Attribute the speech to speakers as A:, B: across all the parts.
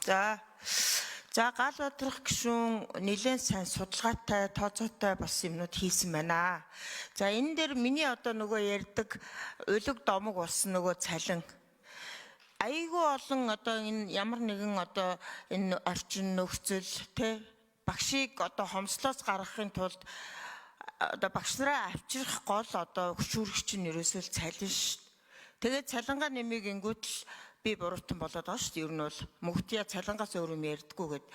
A: За гал бодрох гишүүн нэлээд сайн судалгаатай, тооцоотой бас юмнууд хийсэн байна. За энэ дээр миний одоо нөгөө ярьдаг улиг домог болсон нөгөө цалин. Айгүй олон одоо энэ ямар нэгэн одоо энэ орчин нөхцөл те багшийг одоо хомслоос гаргахын тулд одоо багш нараа авчрах гол одоо хүчүүрэгч нь ерөөсөө цалин шүү. Тэгээд цалингаа нэмийг ингүүтэл би буруутан болоод байгаа шүү дээ. Ер нь бол мөхтия цалингаас өөр юм ярьдаггүй гэд.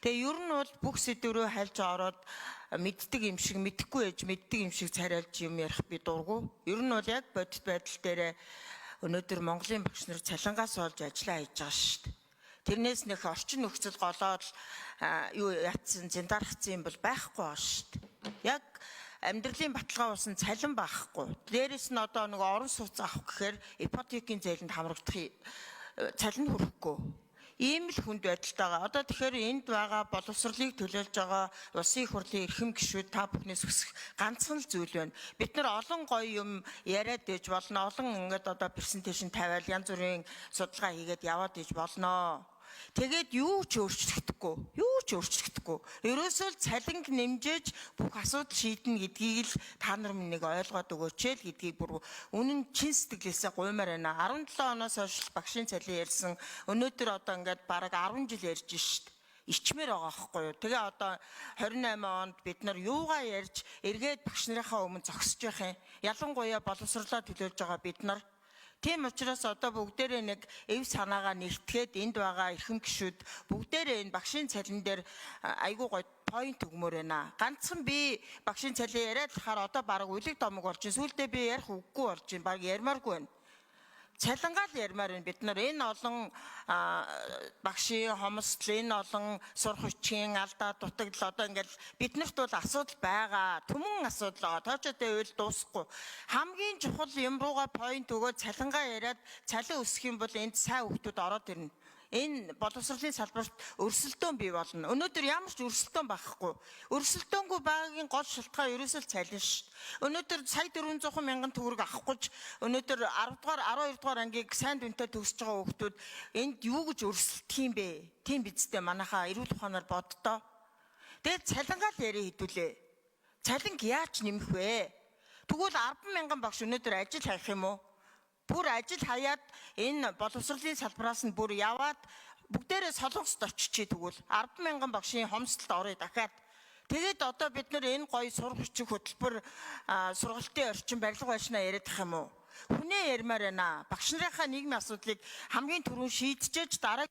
A: Тэгээ ер нь бол бүх сэдврөө хальж ороод мэддэг юм шиг мэдэхгүй ээж мэддэг юм шиг царайлж юм ярих би дургу. Ер нь бол яг бодит байдал дээр өнөөдөр Монголын багш нар цалингаас олж ажиллаа хийж байгаа шүү дээ. Тэрнээс нөх орчин нөхцөл голоод юу ятсан зэндархсан юм бол байхгүй байгаа шүү дээ. Яг амьдралын баталгаа болсон цалин байхгүй. Дээрээс нь одоо нэг орон сууц авах гэхээр ипотекийн зээлэнд хамрагдах цалин хүрэхгүй. Ийм л хүнд байдалтайгаа. Одоо тэгэхээр энд байгаа боловсролыг төлөөлж байгаа улсын их хурлын эрхэм гишүүд та бүхнээс хүсэх ганцхан л зүйл байна. Бид нар олон гоё юм яриад ээж болно. Олон ингээд одоо презентацийн тавиал янз бүрийн судалгаа хийгээд яваад ээж болно. Тэгээд юу ч өөрчлөгдөхгүй. Ерөөсөө л цалинг нэмжээж бүх асуудал шийднэ гэдгийг л та нар нэг ойлгоод өгөөч л гэдгийг бүр үнэн чин сэтгэлээсээ гуймаар байна. 17 оноос хойш багшийн цалин ярьсан. Өнөөдөр одоо ингээд бараг 10 жил ярьж шít. Ичмээр байгаа байхгүй юу. Тэгээ одоо 28 онд бид нар юугаа ярьж эргээд багш нарынхаа өмнө зогсож явах юм. Ялангуяа боловсрлоо төлөөлж байгаа бид нар. Тийм учраас одоо бүгдээрээ нэг эв санаагаа нэгтгээд энд байгаа эрхэм гишүүд бүгдээрээ энэ багшийн цалин дээр айгүй гоё point өгмөр байна. Ганцхан би багшийн цалин яриад лахаар одоо бараг улиг домог болж байна. Сүүлдээ би ярих үггүй болж байна. Бараг ярмааргүй байна. Цалингаа л ярмаар байна. Бид нар энэ олон багшийн хомсдол, энэ олон сурах хүчийн алдаа дутагдал одоо ингээл биднэрт бол асуудал байгаа. Түмэн асуудал байгаа. Тоочтой үйл дуусахгүй. Хамгийн чухал юм руугаа point өгөө цалингаа яриад цалин өсөх юм бол энд сайн хүмүүс ороод ирнэ. Энэ боловсролын салбарт өрсөлдөөн бий болно. Өнөөдөр ямар ч өрсөлдөөн байхгүй. Өрсөлдөөнгүй байгаагийн гол шалтгаан ерөөсөө цалин шүү. Өнөөдөр сая 400 мянган төгрөг авахгүй ч өнөөдөр 10 дугаар 12 дугаар ангийг сайн дүнтэй төгсөж байгаа хүмүүс энд юу гэж өрсөлдөх юм бэ? Тийм бидтэй манайхаа эрүүл ухаанаар боддоо. Тэгээд цалингаа л яриа хэдүүлээ. Цалинг яаж нэмэх вэ? Тэгвэл 10 мянган багш өнөөдөр ажил хайх юм уу? Бүр ажил хаяад энэ боловсролын салбараас нь бүр яваад бүгдээрээ солонгост очичээ тэгвэл 10 мянган багшийн хомсдолд орё дахиад. Тэгээд одоо бид нар энэ гоё сурах хүчин хөтөлбөр сургалтын орчин барилга байшнаа яриад ах юм уу? Хүнээ ярмаар байна. Багш нарынхаа нийгмийн асуудлыг хамгийн түрүүн шийдчихэж дараа